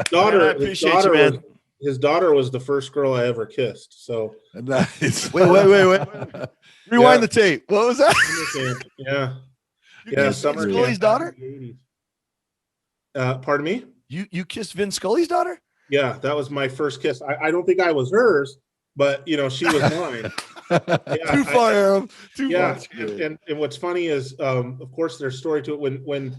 Man, I daughter, appreciate you, man. his daughter was the first girl I ever kissed. So Nice. Wait. Rewind the tape. What was that? summer camp. Yeah. You Yeah, kissed Vin summer Scully's camp back daughter? in the 80s. Pardon me? You kissed Vin Scully's daughter? Yeah, that was my first kiss. I don't think I was hers, but she was mine. Yeah, Too far, Aram. Too yeah, far. and what's funny is, of course, there's story to it. When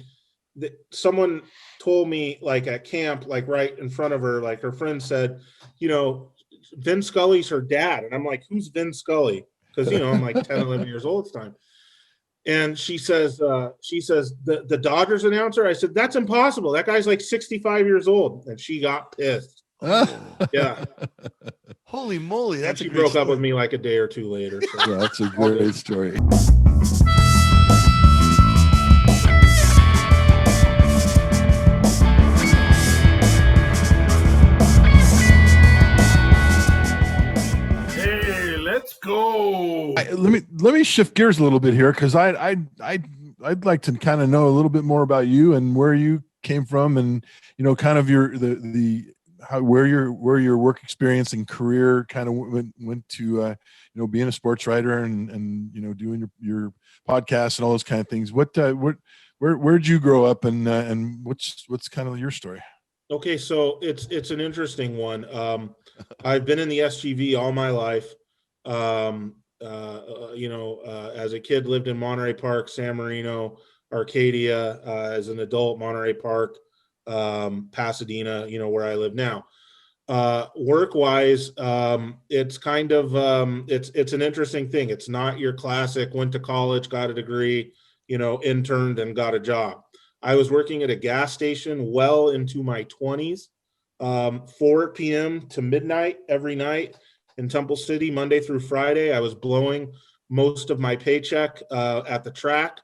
someone told me, like at camp, like right in front of her, like her friend said, Vin Scully's her dad, and I'm like, who's Vin Scully? Because I'm like 10, 11 years old at the time. And she says, the Dodgers announcer. I said, that's impossible. That guy's like 65 years old. And she got pissed. Yeah. Holy moly. And That's she a great broke story. up with me like a day or two later. So. Yeah, that's a great story. Hey, let's go. Let me shift gears a little bit here, because I'd like to kind of know a little bit more about you and where you came from, and kind of where your work experience and career kind of went to being a sports writer and doing your podcast and all those kind of things. Where'd you grow up, and what's kind of your story? Okay, so it's an interesting one. I've been in the SGV all my life. As a kid, lived in Monterey Park, San Marino, Arcadia. As an adult, Monterey Park, Pasadena. Where I live now. Work-wise, it's kind of it's an interesting thing. It's not your classic went to college, got a degree, interned and got a job. I was working at a gas station well into my 20s, 4 p.m. to midnight every night in Temple City, Monday through Friday. I was blowing most of my paycheck at the track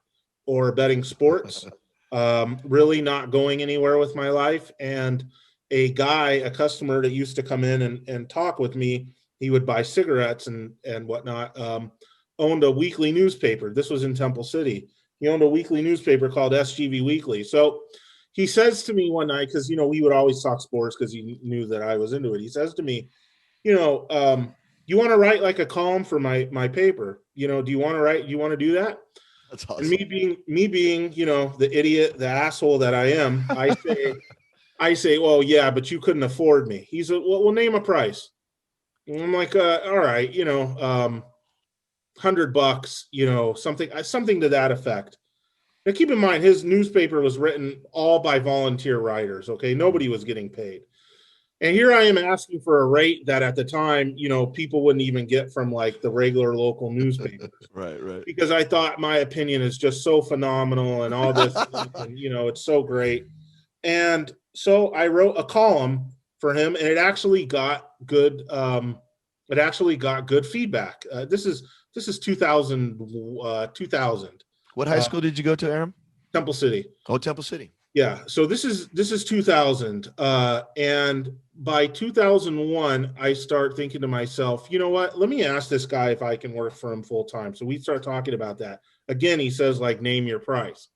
or betting sports, really not going anywhere with my life. And a customer that used to come in and talk with me, he would buy cigarettes and whatnot, owned a weekly newspaper. This was in Temple City. He owned a weekly newspaper called SGV Weekly. So he says to me one night, because, we would always talk sports because he knew that I was into it. He says to me, you want to write like a column for my paper? Do you want to write? You want to do that? That's awesome. And me being, the idiot, the asshole that I am, I say, well, yeah, but you couldn't afford me. He's well, name a price. And I'm like, all right, $100, something to that effect. Now, keep in mind, his newspaper was written all by volunteer writers. Okay, nobody was getting paid. And here I am asking for a rate that at the time, people wouldn't even get from like the regular local newspapers. Right. Because I thought my opinion is just so phenomenal and all this stuff, and it's so great. And so I wrote a column for him, and it actually got good. It actually got good feedback. This is 2000. 2000. What high school did you go to, Aram? Temple City. Oh, Temple City. Yeah. So this is 2000, and by 2001, I start thinking to myself, you know what? Let me ask this guy if I can work for him full time. So we start talking about that. Again, he says, like, name your price.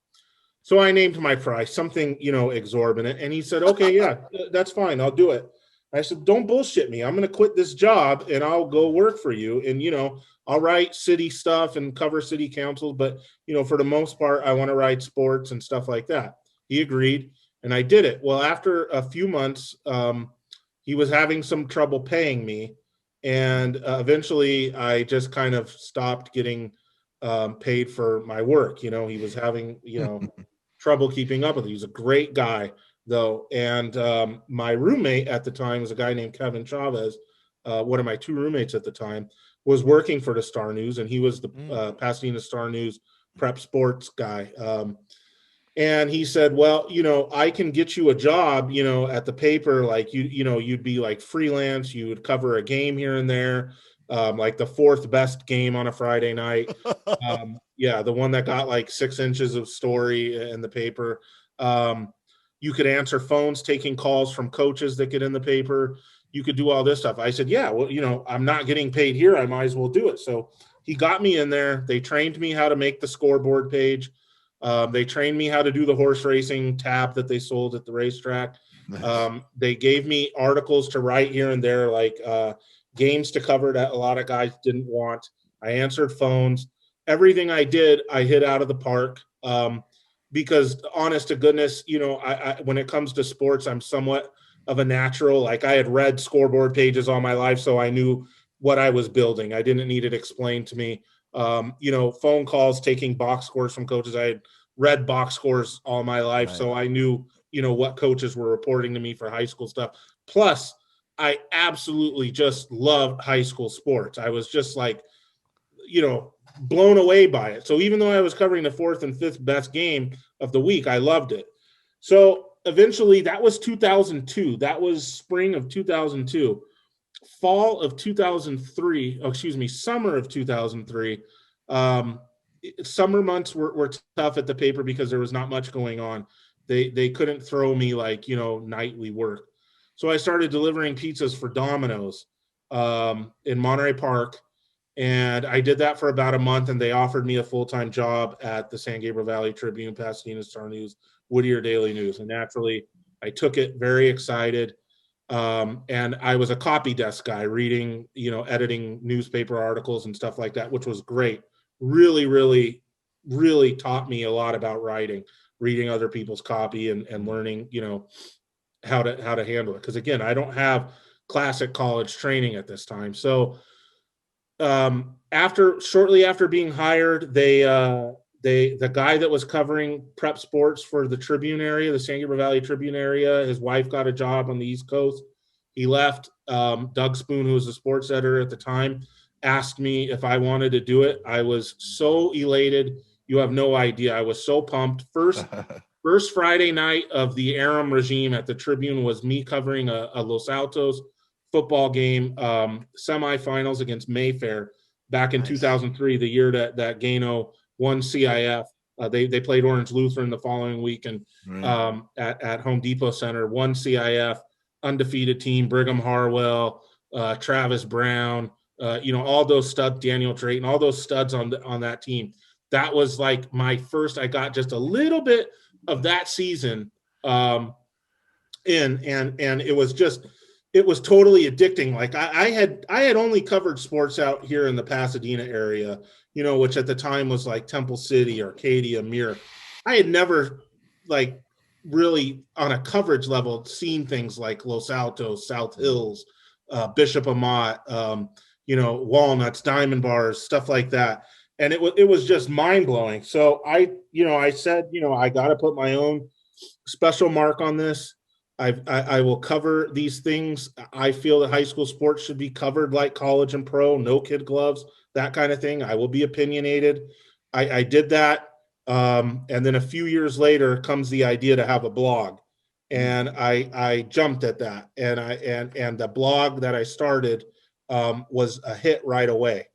So I named my price, something, exorbitant. And he said, okay, yeah, that's fine. I'll do it. I said, don't bullshit me. I'm going to quit this job and I'll go work for you. And, I'll write city stuff and cover city councils. But, for the most part, I want to write sports and stuff like that. He agreed and I did it. Well, after a few months, he was having some trouble paying me. And eventually I just kind of stopped getting paid for my work. He was having, trouble keeping up with it. He's a great guy, though. And my roommate at the time was a guy named Kevin Chavez. One of my two roommates at the time was working for the Star News, and he was the Pasadena Star News prep sports guy. And he said, well, I can get you a job, at the paper. Like, you'd be like freelance. You would cover a game here and there, like the fourth best game on a Friday night. Yeah, the one that got like 6 inches of story in the paper. You could answer phones, taking calls from coaches that get in the paper. You could do all this stuff. I said, yeah, well, I'm not getting paid here. I might as well do it. So he got me in there. They trained me how to make the scoreboard page. They trained me how to do the horse racing tap that they sold at the racetrack. Nice. They gave me articles to write here and there, like games to cover that a lot of guys didn't want. I answered phones. Everything I did, I hit out of the park. Because honest to goodness, I when it comes to sports, I'm somewhat of a natural. Like I had read scoreboard pages all my life, so I knew what I was building. I didn't need it explained to me. Phone calls, taking box scores from coaches. I had read box scores all my life, Right. so I knew, what coaches were reporting to me for high school stuff. Plus, I absolutely just loved high school sports. I was just like, blown away by it. So even though I was covering the fourth and fifth best game of the week, I loved it. So eventually that was 2002. That was spring of 2002. Fall of 2003, summer of 2003. Summer months were tough at the paper because there was not much going on. They couldn't throw me like, nightly work. So I started delivering pizzas for Domino's in Monterey Park. And I did that for about a month, and they offered me a full-time job at the San Gabriel Valley Tribune, Pasadena Star News, Whittier Daily News. And naturally, I took it very excited. And I was a copy desk guy reading, editing newspaper articles and stuff like that, which was great. Really, really, really taught me a lot about writing, reading other people's copy and learning, how to handle it. Because again, I don't have classic college training at this time. So shortly after being hired, the guy that was covering prep sports for the Tribune area, the San Gabriel Valley Tribune area, his wife got a job on the East Coast. He left. Doug Spoon, who was the sports editor at the time, asked me if I wanted to do it. I was so elated. You have no idea. I was so pumped. First Friday night of the Aram regime at the Tribune was me covering a Los Altos football game, semifinals against Mayfair back in 2003, the year that Gano won CIF. They played Orange Lutheran the following week, and at Home Depot Center, won CIF, undefeated team, Brigham Harwell, Travis Brown, all those studs, Daniel Drayton, all those studs on that team. That was like my first. I got just a little bit of that season and it was totally addicting. Like I had only covered sports out here in the Pasadena area, which at the time was like Temple City, Arcadia, Mirror. I had never like really on a coverage level seen things like Los Altos, South Hills, Bishop Amat, Walnuts, Diamond Bars, stuff like that. And it was just mind blowing. So I said, I got to put my own special mark on this. I will cover these things. I feel that high school sports should be covered like college and pro, no kid gloves, that kind of thing. I will be opinionated. I did that. And then a few years later comes the idea to have a blog. And I jumped at that. And the blog that I started was a hit right away.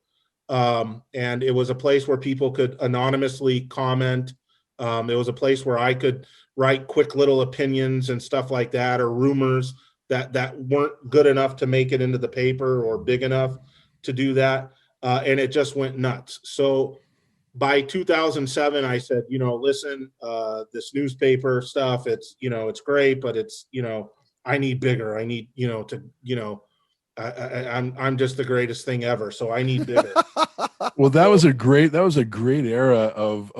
And it was a place where people could anonymously comment. It was a place where I could write quick little opinions and stuff like that, or rumors that weren't good enough to make it into the paper or big enough to do that. And it just went nuts. So by 2007, I said, listen, this newspaper stuff, it's great, but it's, I need bigger. I need, I'm just the greatest thing ever. So I need bigger. Well, that was a great era of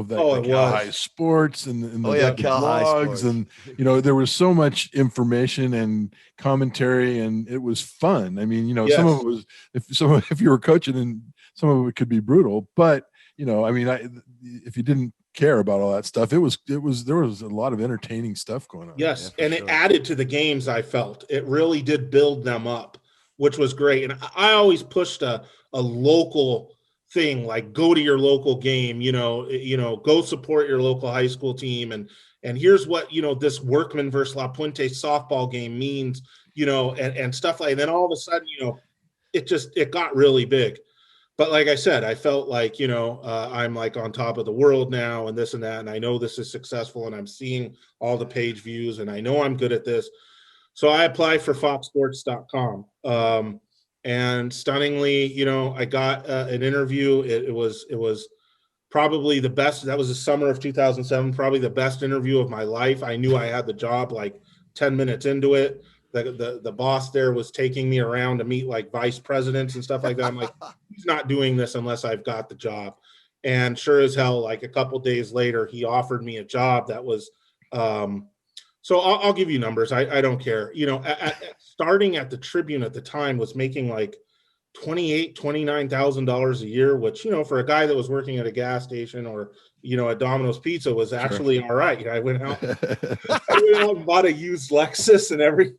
that Oh, Cal High sports and the Cal High blogs, sports. and there was so much information and commentary, and it was fun. I mean, Yes. some of it was if you were coaching, and some of it could be brutal, but if you didn't care about all that stuff, there was a lot of entertaining stuff going on. Yes, Yeah, and sure. it added to the games. I felt it really did build them up, which was great. And I always pushed a local thing, like go to your local game, go support your local high school team. And here's what, this Workman versus La Puente softball game means, and stuff like, and then all of a sudden, it got really big. But like I said, I felt like, I'm like on top of the world now and this and that. And I know this is successful and I'm seeing all the page views and I know I'm good at this. So I applied for foxsports.com. And stunningly, I got an interview. It was probably the best. That was the summer of 2007, probably the best interview of my life. I knew I had the job like 10 minutes into it, the boss there was taking me around to meet like vice presidents and stuff like that. I'm like, he's not doing this unless I've got the job. And sure as hell, like a couple days later, he offered me a job that was, so I'll give you numbers. I don't care. You know, starting at the Tribune at the time was making like $29,000 a year, which, you know, for a guy that was working at a gas station or, you know, at Domino's Pizza was actually all right. I went out and bought a used Lexus and everything.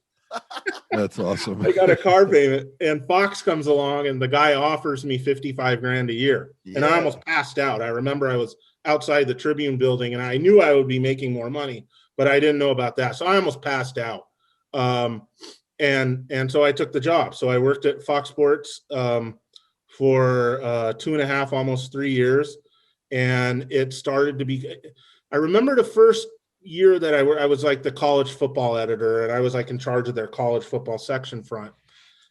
That's awesome. I got a car payment, and Fox comes along and the guy offers me 55 grand a year. And I almost passed out. I remember I was outside the Tribune building and I knew I would be making more money, but I didn't know about that. So I almost passed out. And so I took the job. So I worked at Fox Sports for 2.5, almost 3 years. And it started to be, I remember the first year that I was like the college football editor, and I was like in charge of their college football section front.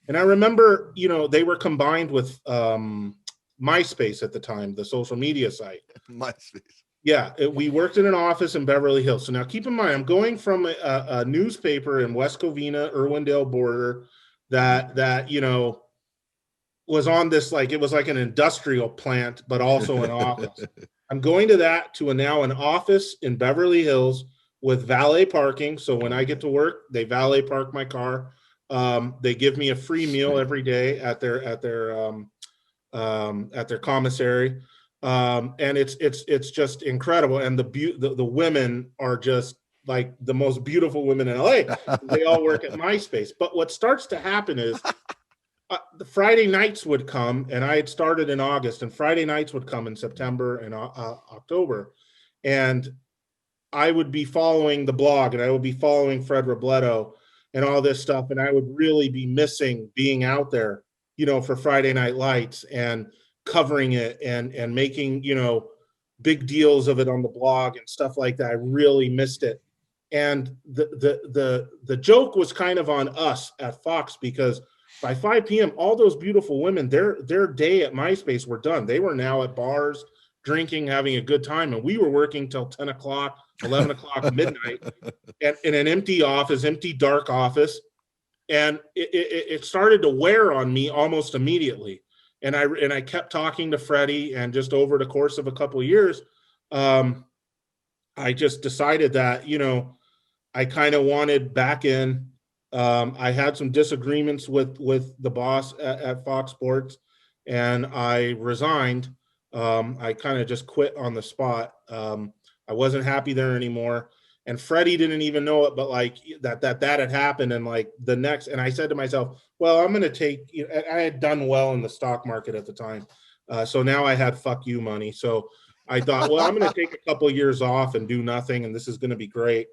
And I remember, you know, they were combined with MySpace at the time, the social media site. MySpace. Yeah, we worked in an office in Beverly Hills. So now keep in mind, I'm going from a newspaper in West Covina, Irwindale border that, you know, was on this, like, it was like an industrial plant, but also an office. I'm going to that to now an office in Beverly Hills with valet parking. So when I get to work, they valet park my car. They give me a free meal every day at their commissary. And it's just incredible. And the women are just like the most beautiful women in LA. They all work at MySpace. But what starts to happen is the Friday nights would come, and I had started in August, and Friday nights would come in September and October. And I would be following the blog, and I would be following Fred Robledo and all this stuff. And I would really be missing being out there, you know, for Friday Night Lights and covering it and making, you know, big deals of it on the blog and stuff like that. I really missed it. And the joke was kind of on us at Fox, because by 5 p.m., all those beautiful women, their day at MySpace were done. They were now at bars, drinking, having a good time. And we were working till 10 o'clock, 11 o'clock, midnight, in an empty office, empty, dark office. And it started to wear on me almost immediately. And I kept talking to Freddie, and just over the course of a couple of years, I just decided that, you know, I kind of wanted back in. I had some disagreements with the boss at Fox Sports, and I resigned. I kind of just quit on the spot. I wasn't happy there anymore. And Freddie didn't even know it, but like that had happened. And like the next, and I said to myself, well, I'm going to take, you know, I had done well in the stock market at the time. So now I had fuck you money. So I thought, well, I'm going to take a couple of years off and do nothing, and this is going to be great.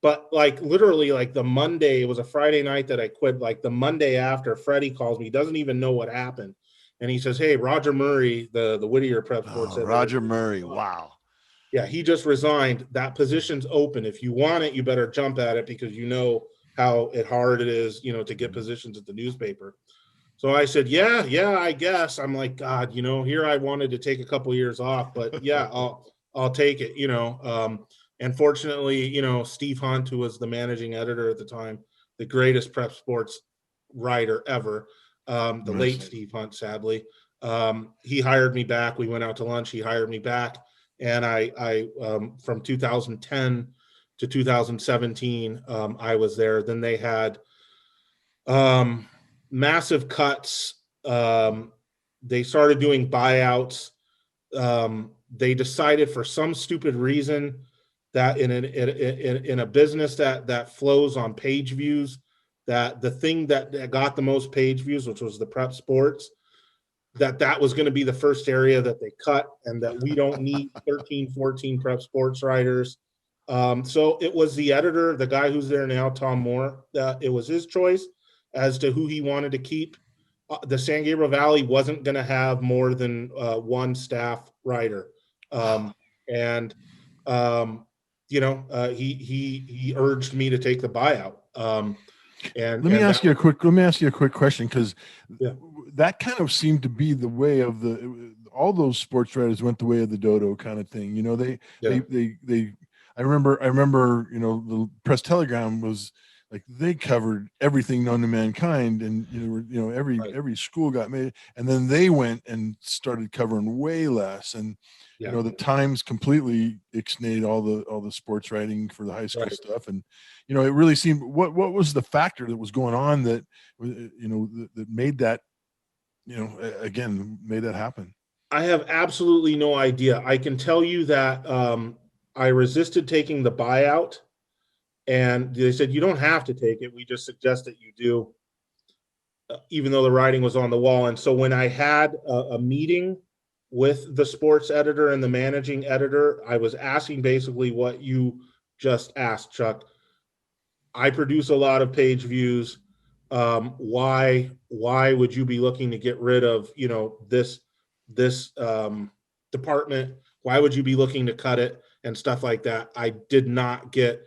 But like literally, like the Monday, it was a Friday night that I quit. Like the Monday after, Freddie calls me, he doesn't even know what happened. And he says, hey, Roger Murray, the Whittier Prep Sports. Roger Murray. Wow. Yeah, he just resigned. That position's open. If you want it, you better jump at it, because you know how hard it is, you know, to get positions at the newspaper. So I said, yeah, I guess. I'm like, God, you know, here I wanted to take a couple years off, but yeah, I'll take it, you know. And fortunately, you know, Steve Hunt, who was the managing editor at the time, the greatest prep sports writer ever, the late Steve Hunt, sadly, he hired me back. We went out to lunch. He hired me back. And I from 2010 to 2017, I was there. Then they had massive cuts. They started doing buyouts. They decided for some stupid reason that in a business that flows on page views, that the thing that got the most page views, which was the prep sports, that was going to be the first area that they cut, and that we don't need 13, 14 prep sports writers. So it was the editor, the guy who's there now, Tom Moore, it was his choice as to who he wanted to keep. The San Gabriel Valley wasn't going to have more than one staff writer. You know, he urged me to take the buyout. Let me ask you a quick question, because that kind of seemed to be the way of all those sports writers went the way of the dodo kind of thing. You know, I remember, you know, the Press Telegram was like they covered everything known to mankind, and Right. every school got made, and then they went and started covering way less, and Yeah. the Times completely ixnayed all the sports writing for the high school Right. stuff, and it really seemed what was the factor that was going on that that made that again made that happen. I have absolutely no idea. I can tell you that I resisted taking the buyout, and they said, you don't have to take it. We just suggest that you do, even though the writing was on the wall. And so when I had a meeting with the sports editor and the managing editor, I was asking basically what you just asked, Chuck. I produce a lot of page views. Why would you be looking to get rid of this department? Why would you be looking to cut it and stuff like that? I did not get.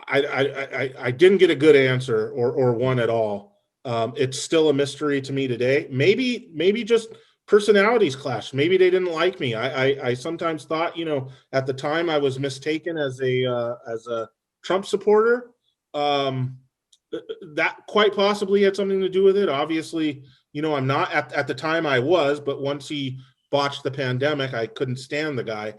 I didn't get a good answer or one at all. It's still a mystery to me today. Maybe just personalities clash. Maybe they didn't like me. I sometimes thought, at the time I was mistaken as a Trump supporter. That quite possibly had something to do with it. Obviously, I'm not at the time I was, but once he botched the pandemic, I couldn't stand the guy.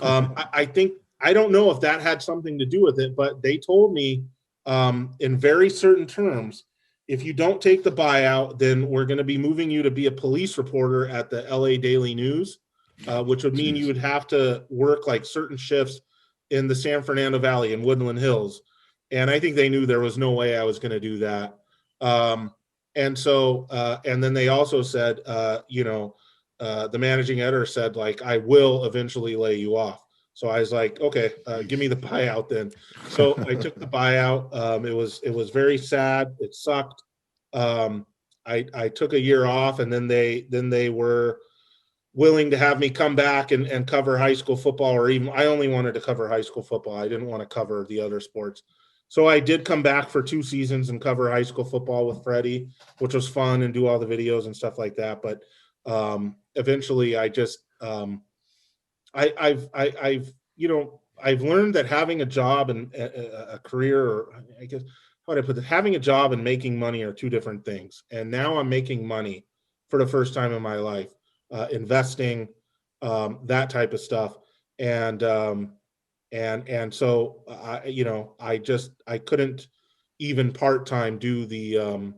I think, I don't know if that had something to do with it, but they told me in very certain terms, if you don't take the buyout, then we're going to be moving you to be a police reporter at the LA Daily News, which would mean you would have to work like certain shifts in the San Fernando Valley and Woodland Hills. And I think they knew there was no way I was going to do that. And so, and then they also said, the managing editor said, like, I will eventually lay you off. So I was like, okay, give me the buyout then. So I took the buyout. It was very sad. It sucked. I took a year off, and then they were willing to have me come back and cover high school football, or even I only wanted to cover high school football. I didn't want to cover the other sports. So I did come back for 2 seasons and cover high school football with Freddie, which was fun, and do all the videos and stuff like that. But eventually I just I've learned that having a job and a career, or I guess how would I put it, having a job and making money are two different things. And now I'm making money for the first time in my life, investing, that type of stuff. And so I couldn't even part-time do the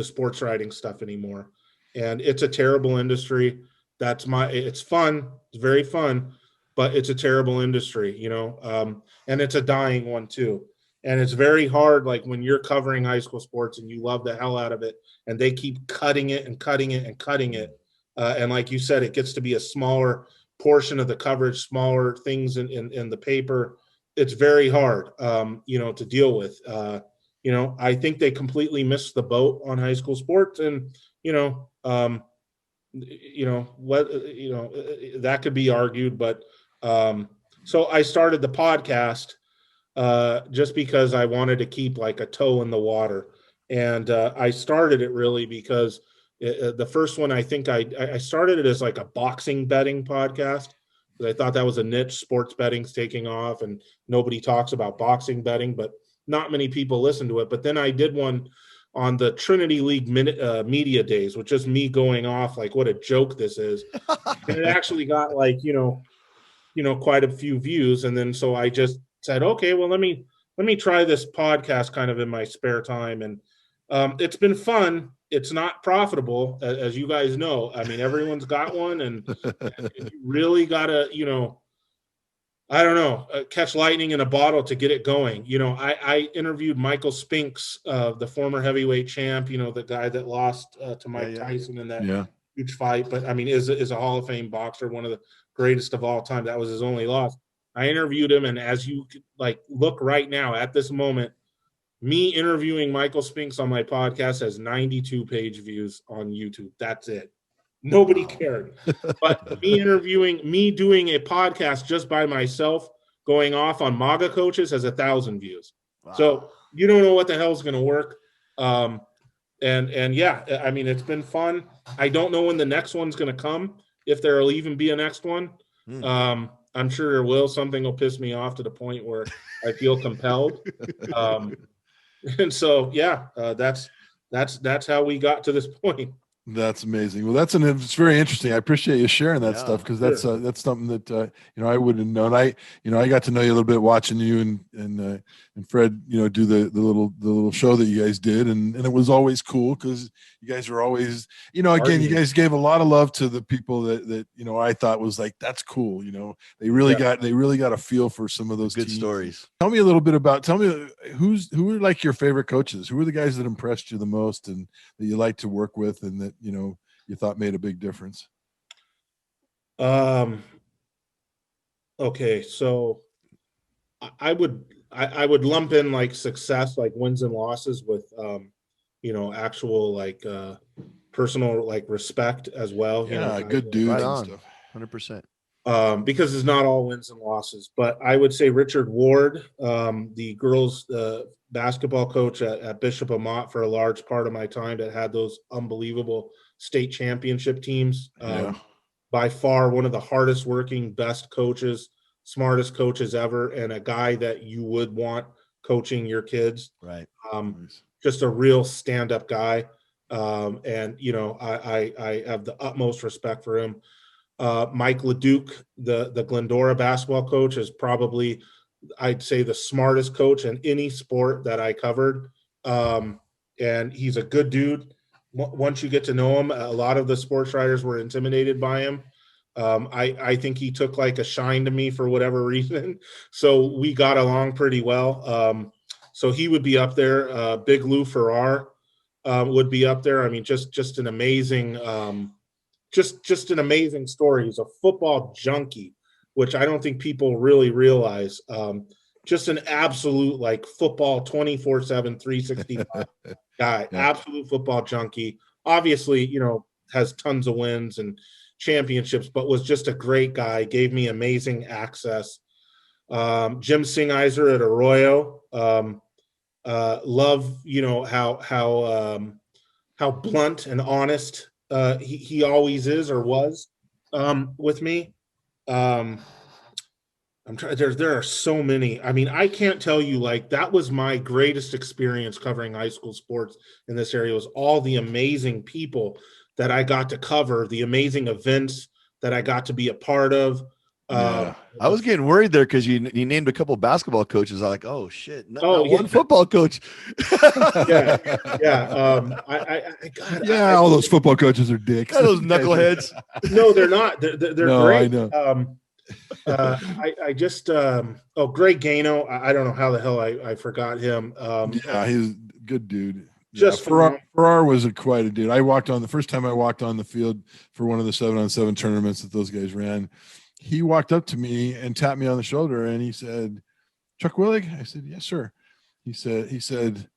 sports writing stuff anymore. And it's a terrible industry. It's fun. It's very fun, but it's a terrible industry, and it's a dying one too. And it's very hard, like when you're covering high school sports and you love the hell out of it, and they keep cutting it and cutting it and cutting it. And like you said, it gets to be a smaller portion of the coverage, smaller things in the paper. It's very hard, to deal with. I think they completely missed the boat on high school sports, and that could be argued, but so I started the podcast just because I wanted to keep like a toe in the water. And I started it really because the first one, I think I started it as like a boxing betting podcast, because I thought that was a niche. Sports betting's taking off and nobody talks about boxing betting, but not many people listen to it. But then I did one on the Trinity League media days, which is me going off like what a joke this is. And it actually got like, quite a few views. And then so I just said, okay, well, let me try this podcast kind of in my spare time. And it's been fun. It's not profitable, as you guys know. I mean, everyone's got one, and you really gotta, I don't know, catch lightning in a bottle to get it going. I interviewed Michael Spinks, the former heavyweight champ, the guy that lost to Mike Tyson in that huge fight, but I mean, is a Hall of Fame boxer, one of the greatest of all time. That was his only loss. I interviewed him, and as you like look right now at this moment, me interviewing Michael Spinks on my podcast has 92 page views on YouTube. That's it. Nobody cared. But me doing a podcast just by myself, going off on MAGA coaches, has 1,000 views. Wow. So you don't know what the hell's going to work. And yeah, I mean, it's been fun. I don't know when the next one's going to come, if there'll even be a next one. I'm sure there will. Something will piss me off to the point where I feel compelled. And so, yeah, that's how we got to this point. That's amazing. Well, it's very interesting. I appreciate you sharing that stuff, because that's Sure. that's something that I wouldn't know. And I got to know you a little bit watching you and Fred, do the little show that you guys did, and it was always cool because you guys were always, again, you guys gave a lot of love to the people that I thought was like, that's cool. They really got a feel for some of those Good teams. stories. Tell me a little bit tell me who are like your favorite coaches? Who are the guys that impressed you the most and that you like to work with and that, you thought made a big difference? Okay, so I would lump in like success, like wins and losses with actual like personal like respect as well. Yeah, good dudes Right and on. stuff. 100%. Because it's not all wins and losses. But I would say Richard Ward, the girls basketball coach at Bishop Amat for a large part of my time, that had those unbelievable state championship teams. By far one of the hardest working, best coaches, smartest coaches ever, and a guy that you would want coaching your kids. Right. Nice. Just a real stand-up guy. And I have the utmost respect for him. Mike LeDuc, the Glendora basketball coach, is probably, I'd say, the smartest coach in any sport that I covered. And he's a good dude. Once you get to know him, a lot of the sports writers were intimidated by him. I think he took like a shine to me for whatever reason. So we got along pretty well. So he would be up there. Big Lou Farrar would be up there. I mean, just an amazing just an amazing story. He's a football junkie, which I don't think people really realize. Just an absolute like football 24/7, 365 guy, absolute football junkie. Obviously, has tons of wins and championships, but was just a great guy, gave me amazing access. Jim Singizer at Arroyo. Love, how blunt and honest he always is or was with me. I'm trying. There are so many. I mean, I can't tell you. Like, that was my greatest experience covering high school sports in this area. Was all the amazing people that I got to cover, the amazing events that I got to be a part of. I was getting worried there because you named a couple of basketball coaches. I'm like, oh shit, not one yeah. football coach. Yeah. God, all those football coaches are dicks. Those knuckleheads. No, they're not. They're No, great. I know. I just Greg Gano. I don't know how the hell I forgot him. He's a good dude. Just Farrar was quite a dude. The first time I walked on the field for one of the 7-on-7 tournaments that those guys ran. He walked up to me and tapped me on the shoulder and he said, "Chuck Willig?" I said, "Yes, sir." He said,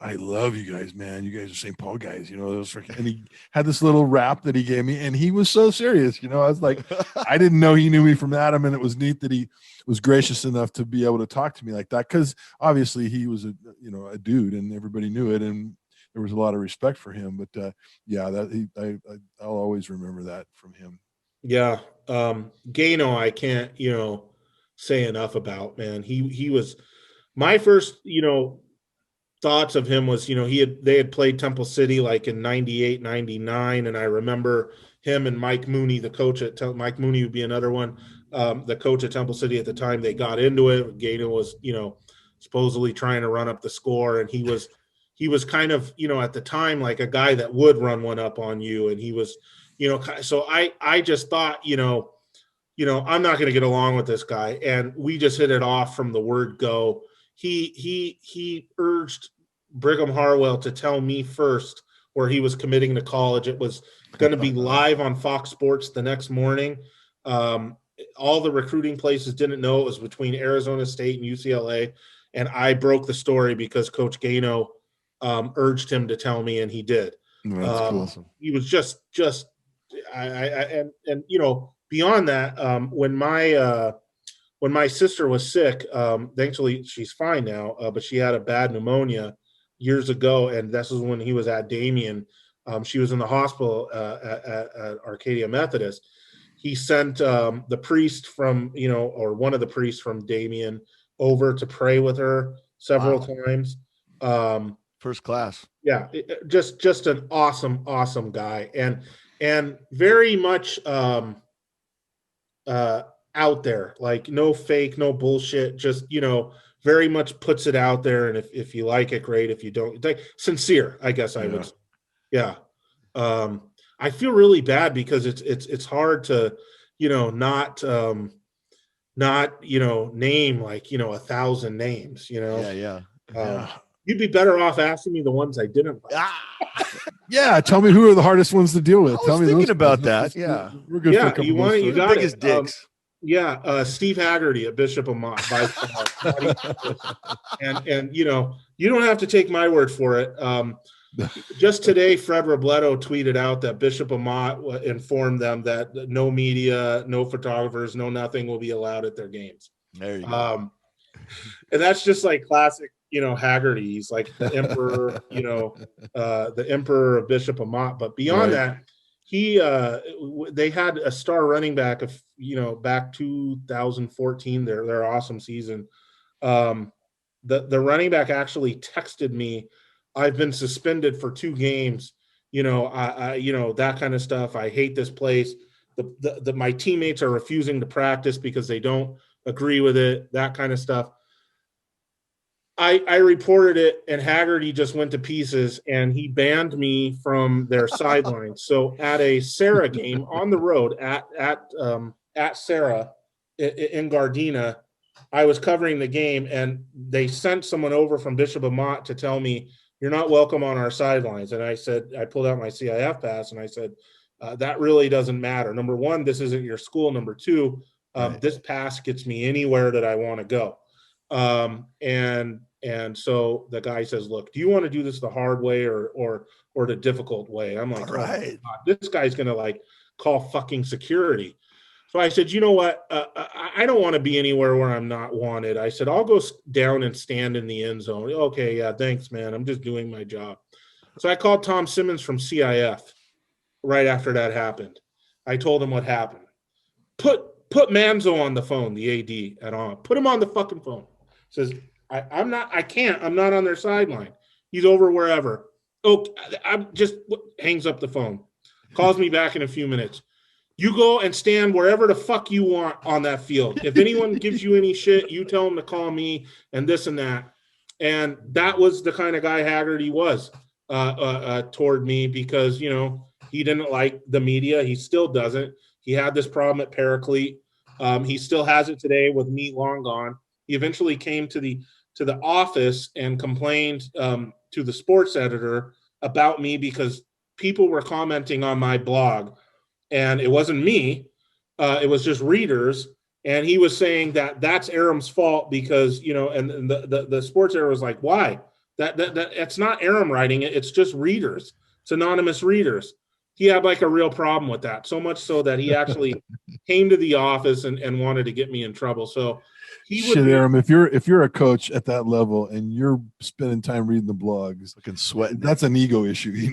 "I love you guys, man. You guys are St. Paul guys, those freaking," and he had this little rap that he gave me and he was so serious. I was like, I didn't know he knew me from Adam, and it was neat that he was gracious enough to be able to talk to me like that. Cause obviously he was a dude and everybody knew it. And there was a lot of respect for him, but I'll always remember that from him. Yeah. Gano, I can't, say enough about, man. He was my first, thoughts of him was, they had played Temple City like in 98, 99. And I remember him and Mike Mooney, the coach Mike Mooney would be another one. The coach at Temple City at the time, they got into it. Gano was, supposedly trying to run up the score. And he was kind of, at the time, like a guy that would run one up on you. And he was, so I just thought, I'm not going to get along with this guy. And we just hit it off from the word go. He urged Brigham Harwell to tell me first where he was committing to college. It was going to be live on Fox Sports the next morning. All the recruiting places didn't know it was between Arizona State and UCLA. And I broke the story because Coach Gano urged him to tell me, and he did. That's awesome. He was just beyond that, when my sister was sick, thankfully she's fine now, but she had a bad pneumonia years ago, and this is when he was at Damien. She was in the hospital at Arcadia Methodist. He sent the priest from, or one of the priests from Damien over to pray with her several times. First class. Yeah, just an awesome guy, and very much out there, like no fake, no bullshit, just very much puts it out there. And if you like it, great. If you don't, like, sincere, I guess I would say. Yeah. I feel really bad because it's hard to not name like 1,000 names. Yeah. You'd be better off asking me the ones I didn't like. Yeah, tell me who are the hardest ones to deal with. I was Tell me thinking those about guys. that. Yeah. We're good for a Yeah, couple you want it, you got Biggest it. dicks. Steve Haggerty at Bishop of Mott by far. and you don't have to take my word for it. Just today, Fred Robledo tweeted out that Bishop of Mott informed them that no media, no photographers, no nothing will be allowed at their games. There you go. And that's just like classic, Haggerty. He's like the emperor, the emperor of Bishop of Mott. But beyond that, they had a star running back of back 2014, their awesome season. The running back actually texted me, "I've been suspended for 2 games. I that kind of stuff. I hate this place. My teammates are refusing to practice because they don't agree with it. That kind of stuff." I reported it, and Haggerty just went to pieces, and he banned me from their sidelines. So at a Sarah game on the road at Sarah in Gardena, I was covering the game, and they sent someone over from Bishop of Mott to tell me, "You're not welcome on our sidelines." And I said, I pulled out my CIF pass, and I said, that really doesn't matter. Number one, this isn't your school. Number two, this pass gets me anywhere that I want to go. And so the guy says, "Look, do you want to do this the hard way or the difficult way?" I'm like, all right. "Oh, this guy's going to like call fucking security." So I said, "You know what? I don't want to be anywhere where I'm not wanted." I said, "I'll go down and stand in the end zone." "Okay, yeah, thanks, man. I'm just doing my job." So I called Tom Simmons from CIF right after that happened. I told him what happened. Put Manzo on the phone, the AD at on. Put him on the fucking phone. Says, I'm not on their sideline. He's over wherever. Oh, I'm just hangs up the phone. Calls me back in a few minutes. "You go and stand wherever the fuck you want on that field. If anyone gives you any shit, you tell them to call me," and this and that. And that was the kind of guy Haggerty was toward me, because, he didn't like the media. He still doesn't. He had this problem at Paraclete. He still has it today with me long gone. He eventually came to the office and complained to the sports editor about me because people were commenting on my blog, and it wasn't me. It was just readers. And he was saying that that's Aram's fault because, and the sports editor was like, "Why? That it's not Aram writing it. It's just readers. It's anonymous readers." He had like a real problem with that, so much so that he actually came to the office and wanted to get me in trouble. So Aram, if you're a coach at that level and you're spending time reading the blogs, fucking sweating, that's an ego issue.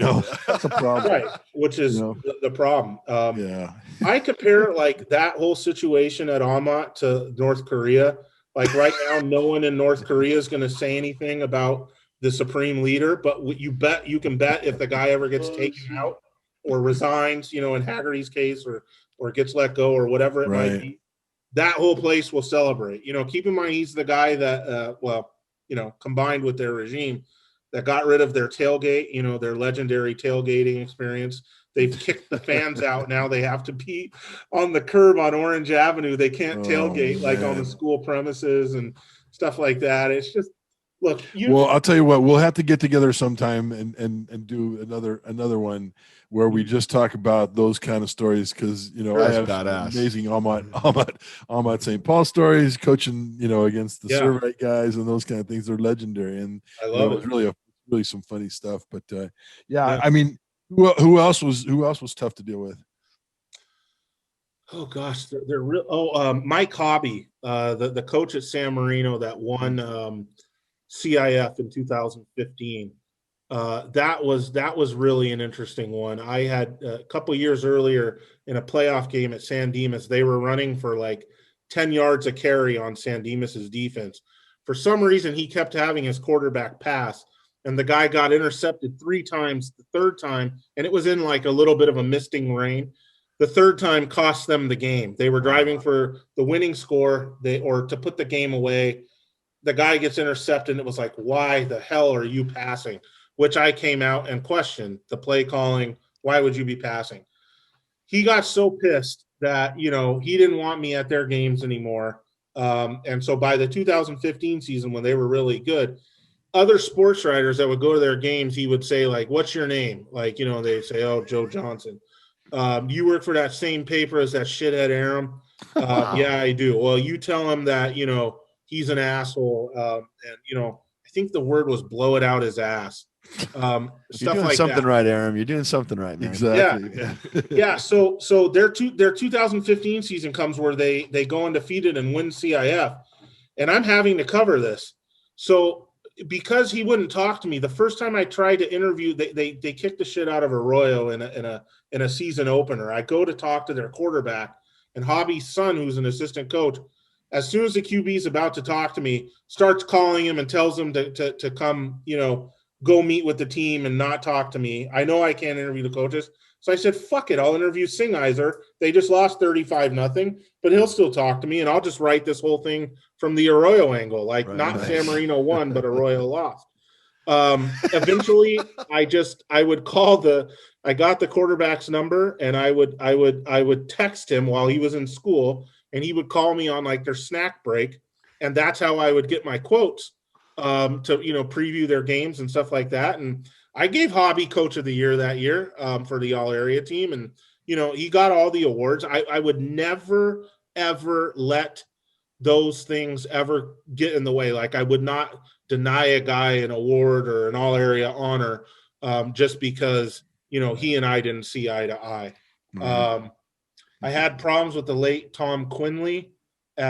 That's a problem, right? Which is the problem. I compare like that whole situation at Amat to North Korea. Like right now, no one in North Korea is going to say anything about the supreme leader, but you can bet if the guy ever gets taken out or resigns, in Haggerty's case, or gets let go or whatever it might be, that whole place will celebrate. Keep in mind, he's the guy that, combined with their regime, that got rid of their tailgate, their legendary tailgating experience. They've kicked the fans out. Now they have to be on the curb on Orange Avenue. They can't tailgate like on the school premises and stuff like that. It's just, look. I'll tell you what, we'll have to get together sometime and do another one where we just talk about those kind of stories, because I have amazing Amat St. Paul stories, coaching against the Servite guys and those kind of things. They're legendary, and I love it. It's really some funny stuff. But I mean, who else was tough to deal with? Oh gosh, they're real. Mike Hobby, the coach at San Marino that won CIF in 2015. That was really an interesting one. I had a couple years earlier in a playoff game at San Dimas, they were running for like 10 yards a carry on San Dimas's defense. For some reason, he kept having his quarterback pass, and the guy got intercepted 3 times. The third time, and it was in like a little bit of a misting rain. The third time cost them the game. They were driving for the winning score, or to put the game away. The guy gets intercepted, and it was like, why the hell are you passing? Which I came out and questioned the play calling. Why would you be passing? He got so pissed that, he didn't want me at their games anymore. And so by the 2015 season, when they were really good, other sports writers that would go to their games, he would say, like, what's your name? Like, they say, oh, Joe Johnson. You work for that same paper as that shithead Aram? Yeah, I do. Well, you tell him that, he's an asshole. And, I think the word was blow it out his ass. You're Stuff doing like something that. right, Aram. You're doing something right, man. Exactly. Yeah. So their 2015 season comes where they go undefeated and win CIF, and I'm having to cover this. So because he wouldn't talk to me, the first time I tried to interview, they kicked the shit out of Arroyo in a season opener. I go to talk to their quarterback, and Hobby's son, who's an assistant coach, as soon as the QB is about to talk to me, starts calling him and tells him to come, go meet with the team and not talk to me. I know I can't interview the coaches. So I said, fuck it. I'll interview Singheiser. They just lost 35-0, but he'll still talk to me, and I'll just write this whole thing from the Arroyo angle. Like, Right, not nice. San Marino won, but Arroyo lost. Eventually I got the quarterback's number, and I would text him while he was in school, and he would call me on like their snack break. And that's how I would get my quotes to preview their games and stuff like that. And I gave Hobby Coach of the Year that year for the all area team, and he got all the awards. I would never ever let those things ever get in the way. Like, I would not deny a guy an award or an all area honor just because he and I didn't see eye to eye. I had problems with the late Tom Quinley he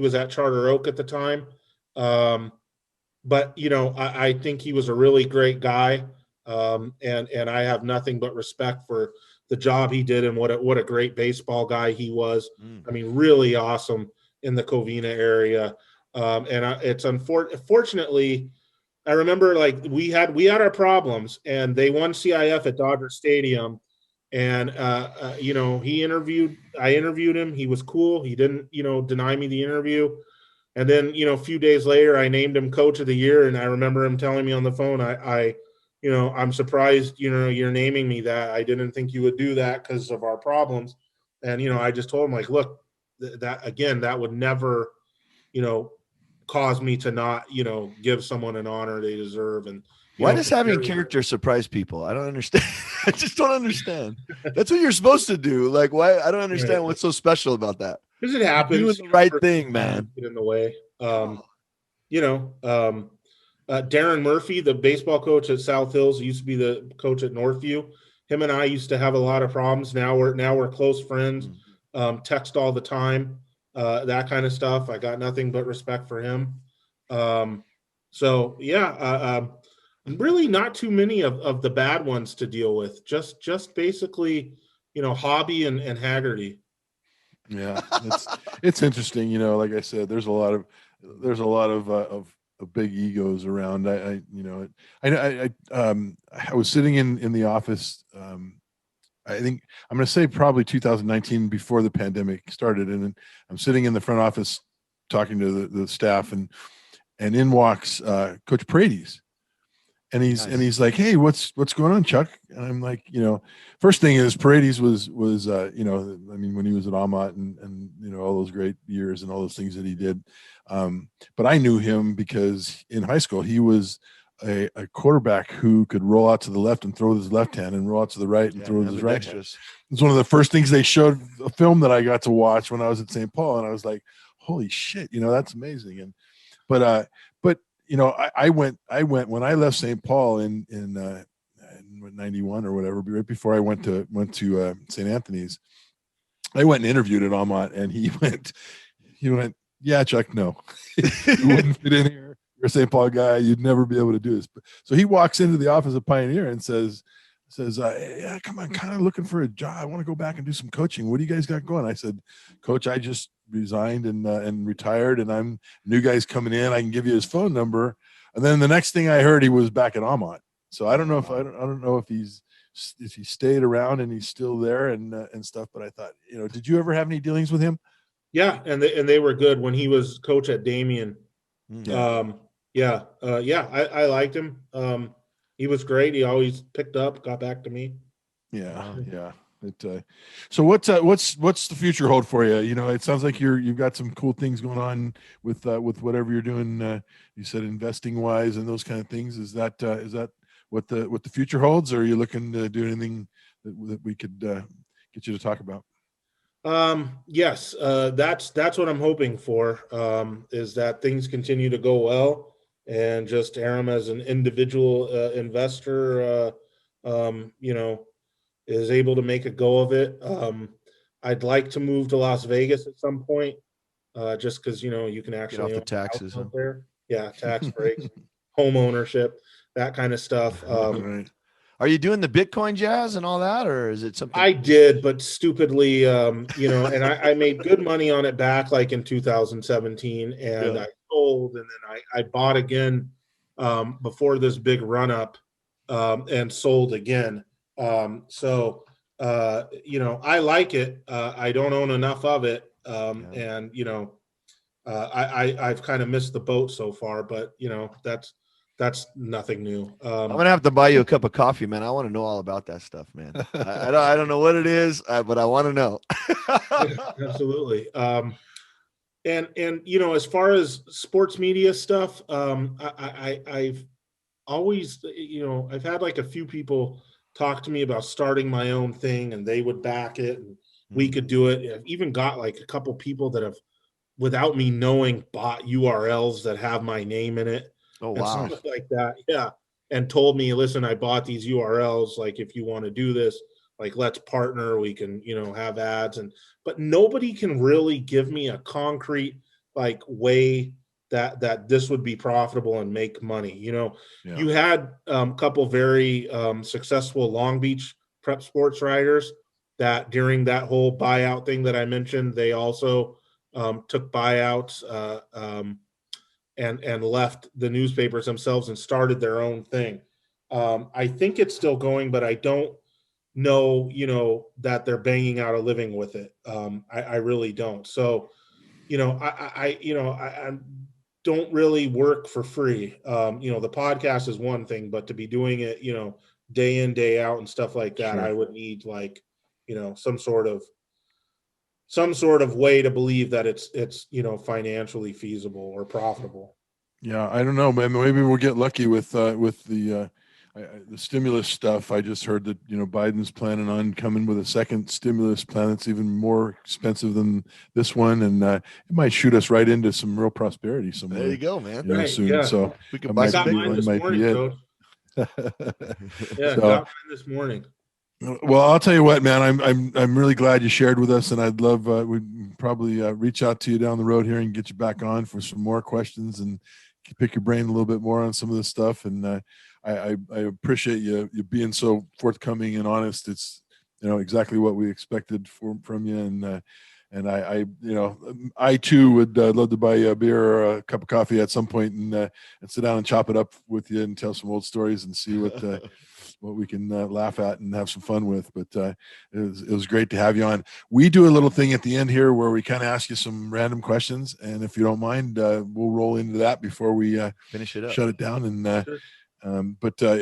was at Charter Oak at the time. But I think he was a really great guy. And I have nothing but respect for the job he did, and what a great baseball guy he was. I mean, really awesome in the Covina area. It's unfortunately, I remember, like, we had our problems, and they won CIF at Dodger Stadium. And I interviewed him. He was cool. He didn't deny me the interview. And then a few days later, I named him Coach of the Year, and I remember him telling me on the phone, I'm surprised you're naming me that. I didn't think you would do that because of our problems. And I just told him, like, look, that would never cause me to not give someone an honor they deserve. And why does having character surprise people? I don't understand. I just don't understand. That's what you're supposed to do. Like, why? I don't understand what's so special about that. Because it happens. You're doing the right thing, man. Get in the way. Darren Murphy, the baseball coach at South Hills, used to be the coach at Northview. Him and I used to have a lot of problems. Now we're close friends. Text all the time, that kind of stuff. I got nothing but respect for him. Really not too many of the bad ones to deal with. Just basically, Hobby and Haggerty. Yeah, it's interesting. Like I said, there's a lot of big egos around. I was sitting in the office. I think I'm going to say probably 2019, before the pandemic started, and I'm sitting in the front office talking to the staff, and in walks Coach Paredes. And he's like, hey, what's going on, Chuck? And I'm like, first thing is, Paredes was when he was at Amat and all those great years and all those things that he did. But I knew him because in high school he was a quarterback who could roll out to the left and throw with his left hand, and roll out to the right and throw with his right hand. It's one of the first things they showed, a film that I got to watch when I was at St. Paul, and I was like, holy shit, that's amazing. And but I went when I left St. Paul in 91 or whatever, right before I went to St. Anthony's. I went and interviewed at Amat, and he went, yeah, Chuck, no, you wouldn't fit in here. You're a St. Paul guy. You'd never be able to do this. So he walks into the office of Pioneer and says, yeah, come on, kind of looking for a job. I want to go back and do some coaching. What do you guys got going? I said, Coach, I just resigned and retired, and I'm new guy's coming in. I can give you his phone number. And then the next thing I heard, he was back at Amont. So I don't know if I don't know if he stayed around and he's still there and stuff. But I thought, did you ever have any dealings with him? Yeah, and they were good when he was coach at Damien. Yeah. I liked him. He was great. He always picked up, got back to me. Yeah. So what's the future hold for you? It sounds like you've got some cool things going on with whatever you're doing. You said investing wise and those kind of things. Is that what the future holds, or are you looking to do anything that we could get you to talk about? Yes, that's what I'm hoping for. Is that things continue to go well, and just Aram as an individual investor, is able to make a go of it. I'd like to move to Las Vegas at some point, just because you can actually Get off the own a house taxes, out huh? there. Yeah, tax breaks, home ownership, that kind of stuff. Right. Are you doing the Bitcoin jazz and all that, or is it something? I did, but stupidly, and I made good money on it back like in 2017, and Yeah. I sold, and then I bought again before this big run up, and sold again. I like it. I don't own enough of it, and I've kind of missed the boat so far, but that's nothing new. I'm gonna have to buy you a cup of coffee, man. I want to know all about that stuff, man. I don't know what it is, but I want to know. Absolutely. And as far as sports media stuff, I've always, I've had like a few people talk to me about starting my own thing, and they would back it, and we could do it. I've even got like a couple people that have, without me knowing, bought URLs that have my name in it. Oh, and wow. stuff like that. Yeah. And told me, listen, I bought these URLs. Like, if you want to do this, like, let's partner. We can, have ads. But nobody can really give me a concrete like way that this would be profitable and make money. Yeah. You had a couple very successful Long Beach prep sports writers that during that whole buyout thing that I mentioned, they also took buyouts and left the newspapers themselves and started their own thing. I think it's still going, but I don't know, that they're banging out a living with it. I really don't. So, I don't really work for free. The podcast is one thing, but to be doing it, day in, day out and stuff like that, Sure. I would need like, some sort of way to believe that it's financially feasible or profitable. Yeah, I don't know. Maybe we'll get lucky with the stimulus stuff. I just heard that Biden's planning on coming with a second stimulus plan that's even more expensive than this one, and it might shoot us right into some real prosperity somewhere. There you go, man. Right, soon. yeah. So We could I buy I might got some be- mine Bitcoin. this might be morning, it. Coach. Yeah, So- got mine this morning. Well, I'll tell you what, man. I'm really glad you shared with us, and I'd love we'd probably reach out to you down the road here and get you back on for some more questions and pick your brain a little bit more on some of this stuff. And I appreciate you being so forthcoming and honest. It's exactly what we expected from you, and I too would love to buy you a beer or a cup of coffee at some point and sit down and chop it up with you and tell some old stories and see what we can laugh at and have some fun with. But it was great to have you on. We do a little thing at the end here where we kind of ask you some random questions, and if you don't mind, we'll roll into that before we Finish it up. shut it down. And Sure.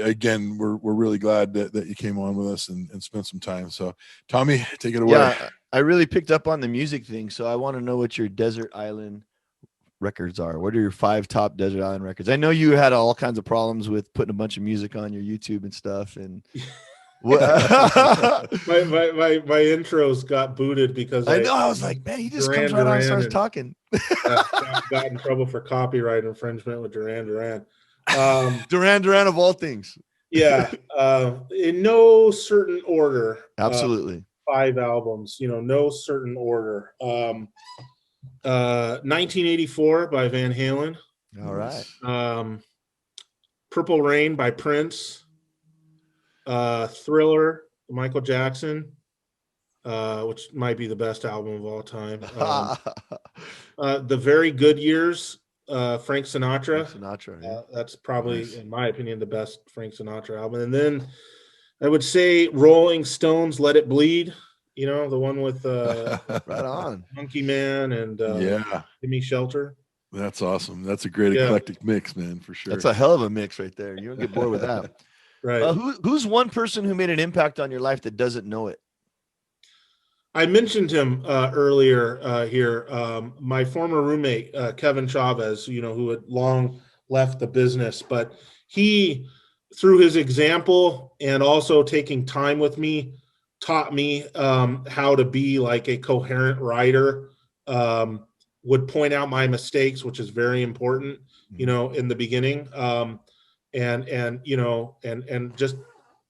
again, we're really glad that you came on with us and spent some time. So Tommy, take it away. Yeah, I really picked up on the music thing, so I want to know what your desert island records are. What are your 5 top desert island records? I know you had all kinds of problems with putting a bunch of music on your YouTube and stuff, and my intros got booted because I know. I was like, man, he just Duran comes right on and Duran starts and- talking. got in trouble for copyright infringement with Duran Duran. Duran of all things. Yeah, in no certain order. Absolutely. 5 albums, no certain order. 1984 by Van Halen. All right. Purple Rain by Prince. Thriller, Michael Jackson, which might be the best album of all time. The Very Good Years Frank Sinatra. Sinatra. Yeah. That's probably, Nice. in my opinion, the best Frank Sinatra album. And then I would say Rolling Stones, "Let It Bleed." You know, the one with Right on. Monkey Man and Yeah, Gimme Shelter. that's awesome. That's a great Yeah. eclectic mix, man, for sure. That's a hell of a mix right there. You don't get bored with that. Right. Who's one person who made an impact on your life that doesn't know it? I mentioned him earlier here. My former roommate, Kevin Chavez, you know, who had long left the business, but he, through his example and also taking time with me, taught me how to be like a coherent writer. Would point out my mistakes, which is very important, you know, in the beginning, and you know, and just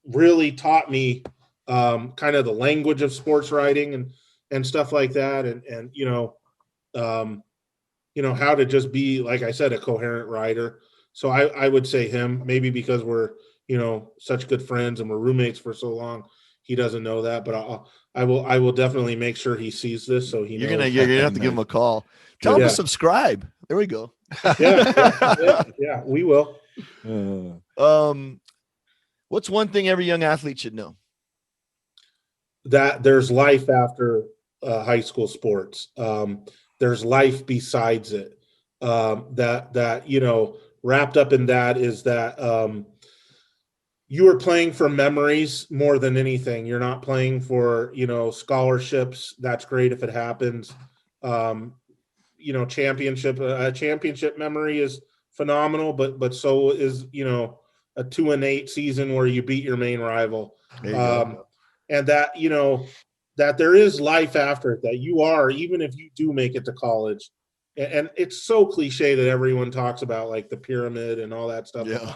really taught me kind of the language of sports writing and stuff like that, and you know how to just be, like I said, a coherent writer. So I would say him, maybe because we're, you know, such good friends and we're roommates for so long. He doesn't know that, but I will definitely make sure he sees this so he knows. You're gonna have to give him a call. Tell him Yeah. to subscribe. There we go. Yeah, we will. What's one thing every young athlete should know? That there's life after high school sports. There's life besides it. That you know, wrapped up in that is that you are playing for memories more than anything. You're not playing for, you know, scholarships. That's great if it happens. You know, a championship memory is phenomenal, but so is, you know, a 2-8 season where you beat your main rival. There you go. And that, you know, that there is life after it, that you are, even if you do make it to college. And it's so cliche that everyone talks about like the pyramid and all that stuff. Yeah.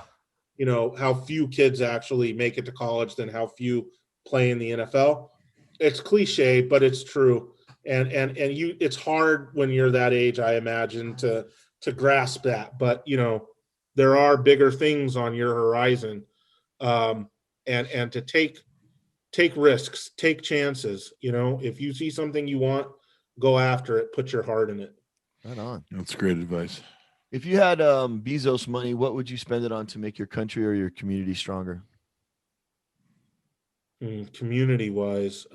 You know, how few kids actually make it to college than how few play in the NFL. It's cliche, but it's true. And you, it's hard when you're that age, I imagine, to grasp that. But, you know, there are bigger things on your horizon. And to take risks, take chances. You know, if you see something you want, go after it, put your heart in it. Right on. That's great advice. If you had Bezos money, what would you spend it on to make your country or your community stronger? Community wise,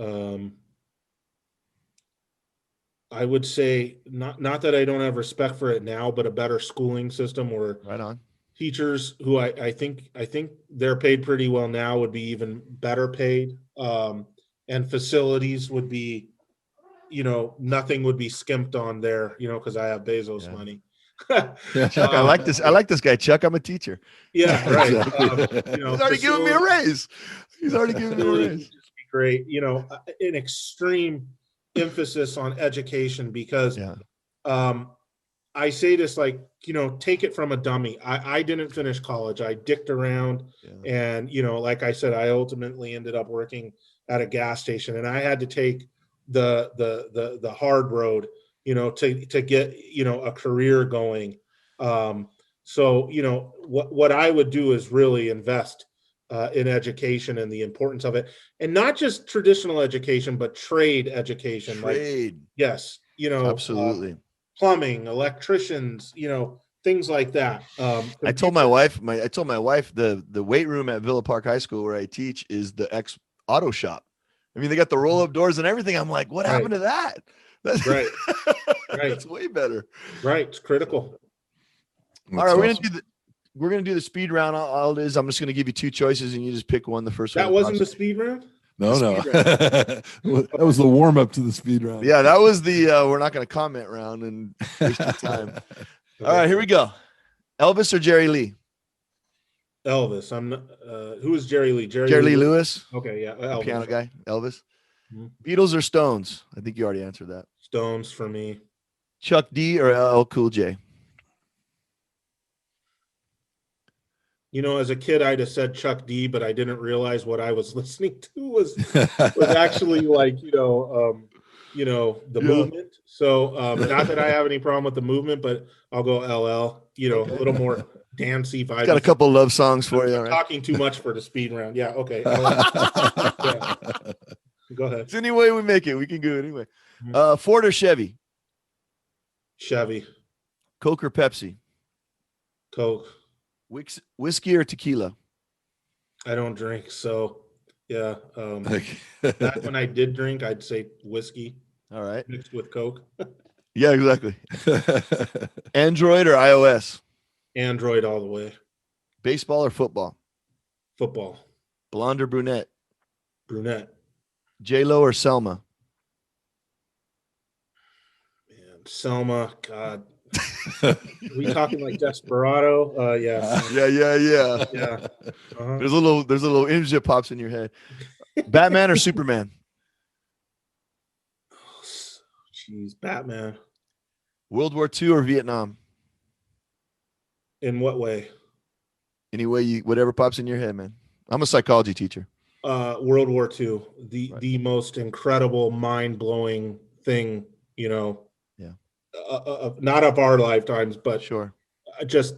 I would say not that I don't have respect for it now, but a better schooling system where Right on. teachers who I think they're paid pretty well now would be even better paid, and facilities would be, you know, nothing would be skimped on there, you know, because I have Bezos money. Chuck, I like this. I like this guy, Chuck. I'm a teacher. Yeah, right. Exactly. You know, He's already giving me a raise. He's already giving me a facilities raise. would just be great. You know, an extreme emphasis on education because I say this like, you know, take it from a dummy. I didn't finish college. I dicked around and, you know, like I said, I ultimately ended up working at a gas station and I had to take the hard road, you know, to get, you know, a career going. So, you know, what I would do is really invest in education and the importance of it, and not just traditional education, but trade education. Trade. Like, yes, you know, Absolutely. Plumbing, electricians, you know, things like that. I told my wife, the weight room at Villa Park High School where I teach is the ex auto shop. I mean, they got the roll up doors and everything. I'm like, what happened to that? That's right. That's way better. Right. It's critical. All right, we're gonna do the speed round. All it is, I'm just gonna give you two choices and you just pick one. The first one. That wasn't the speed round? No. That was the warm up to the speed round. Yeah, that was the we're not gonna comment round and waste your time. All right, here we go. Elvis or Jerry Lee? Elvis. I'm not, who is Jerry Lee? Jerry Lee Lewis. Okay, yeah. The piano guy. Elvis. Mhm. Beatles or Stones? I think you already answered that. Stones for me. Chuck D or LL Cool J? You know, as a kid, I'd have said Chuck D, but I didn't realize what I was listening to was actually like, the movement. So not that I have any problem with the movement, but I'll go LL, you know, a little more dancey vibe. Got a couple love songs for you. I'm Right? talking too much for the speed round. Yeah. Okay. Yeah. Go ahead. It's any way we make it. We can go anyway. Ford or Chevy? Chevy. Coke or Pepsi? Coke. Whiskey or tequila? I don't drink, so yeah. Like, Back when I did drink, I'd say whiskey All right. mixed with Coke. Yeah, exactly. Android or iOS? Android all the way. Baseball or football? Football. Blonde or brunette? Brunette. J-Lo or Selma? Man, Selma. God. Are we talking like Desperado? Yeah. Yeah. Yeah. Uh-huh. There's a little image that pops in your head. Batman or Superman? Jeez, Batman. World War II or Vietnam? In what way? Any way whatever pops in your head, man. I'm a psychology teacher. World War II, Right. the most incredible, mind-blowing thing, Yeah. not of our lifetimes, but Sure. just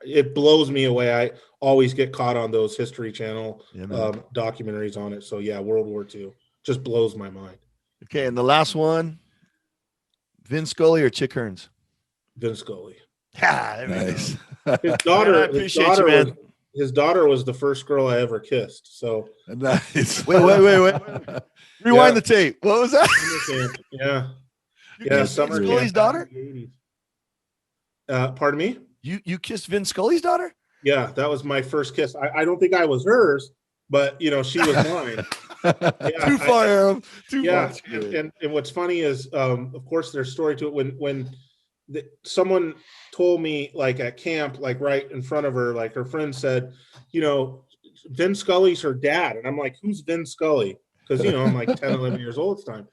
it blows me away. I always get caught on those History Channel Yeah, man. documentaries on it. So yeah, World War II just blows my mind. Okay, and the last one, Vin Scully or Chick Hearns? Vin Scully. There we nice. go. His daughter. Man, I appreciate you, man. His daughter was the first girl I ever kissed. So Nice. Wait. Rewind the tape. What was that? yeah, You yeah. kissed Vin Summer Scully's camp daughter? in the 80s. Pardon me? You kissed Vin Scully's daughter? Yeah, that was my first kiss. I don't think I was hers, but she was mine. Yeah, Too far, Aram. Too yeah, far. and what's funny is, of course, there's story to it. When someone told me, like at camp, like right in front of her, like her friend said, Vin Scully's her dad, and I'm like, who's Vin Scully? Because I'm like 10, 11 years old at the time.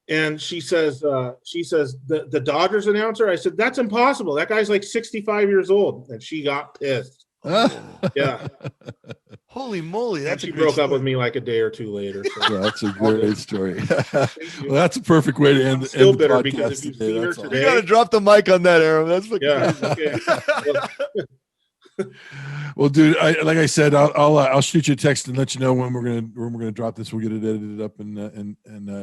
And she says, the Dodgers announcer. I said, that's impossible. That guy's like 65 years old. And she got pissed. Yeah. Holy moly. And That's she a great broke up story. with me like a day or two later. So. Well, that's a great story. you. Well, that's a perfect way to end, Still end the bitter because podcast if you've today. seen her That's all. You today- got to drop the mic on that, Aram. That's fucking Yeah. crazy. Okay. Well, dude, like I said, I'll shoot you a text and let you know when we're gonna drop this. We'll get it edited up, and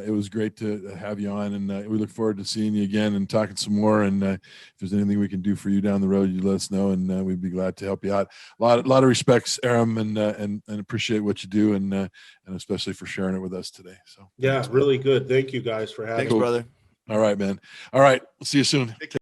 it was great to have you on, and we look forward to seeing you again and talking some more. And if there's anything we can do for you down the road, you let us know, and we'd be glad to help you out. A lot of respects, Aram, and appreciate what you do, and especially for sharing it with us today. So Yeah, really good. Thank you guys for having Thanks, me. brother. all right, man. All right, we'll see you soon.